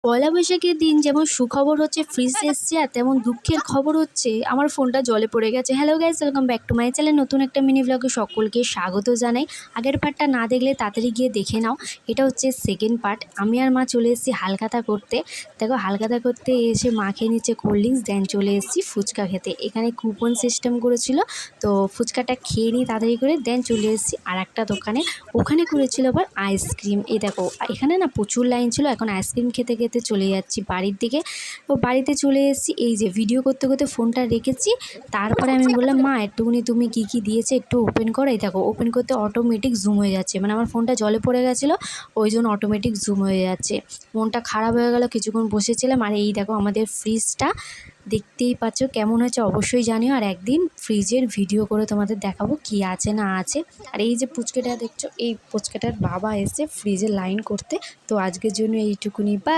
পয়লা বৈশাখের দিন যেমন সুখবর হচ্ছে ফ্রিজ এসছে, আর তেমন দুঃখের খবর হচ্ছে আমার ফোনটা জলে পড়ে গেছে। Hello guys, welcome back to my channel. নতুন একটা মিনি ব্লগে সকলকে স্বাগত জানাই। আগের পার্টটা না দেখলে তাড়াতাড়ি গিয়ে দেখে নাও, এটা হচ্ছে সেকেন্ড পার্ট। আমি আর মা চলে এসেছি হালখাতা করতে। দেখো হালখাতা করতে এসে মা খেয়ে নিচ্ছে কোল্ড ড্রিঙ্কস, দেন চলে এসেছি ফুচকা খেতে। এখানে কুপন সিস্টেম করেছিল, তো ফুচকাটা খেয়ে নিই তাড়াতাড়ি করে, দেন চলে এসেছি আর একটা দোকানে। ওখানে করেছিল আবার আইসক্রিম। এই দেখো এখানে না প্রচুর লাইন ছিল। এখন আইসক্রিম খেতে খেতে চলে যাচ্ছি বাড়ির দিকে। ও বাড়িতে চলে এসেছি, এই যে ভিডিও করতে করতে ফোনটা রেখেছি। তারপরে আমি বললাম মা একটুখানি তুমি কী কী দিয়েছে একটু ওপেন করো। এই দেখো ওপেন করতে অটোমেটিক জুম হয়ে যাচ্ছে, মানে আমার ফোনটা জলে পড়ে গেছিলো, ওই জন্য অটোমেটিক জুম হয়ে যাচ্ছে। মনটা খারাপ হয়ে গেল, কিছুক্ষণ বসেছিলাম। আর এই দেখো আমাদের ফ্রিজটা দেখতেই পাচ্ছ কেমন হয়েছে অবশ্যই জানিও, আর একদিন ফ্রিজের ভিডিও করে তোমাদের দেখাবো কি আছে না আছে। আর এই যে পুচকেটা দেখছো, এই পুচকেটার বাবা এসে ফ্রিজে লাইন করতে। তো আজকের জন্য এইটুকুনি, বা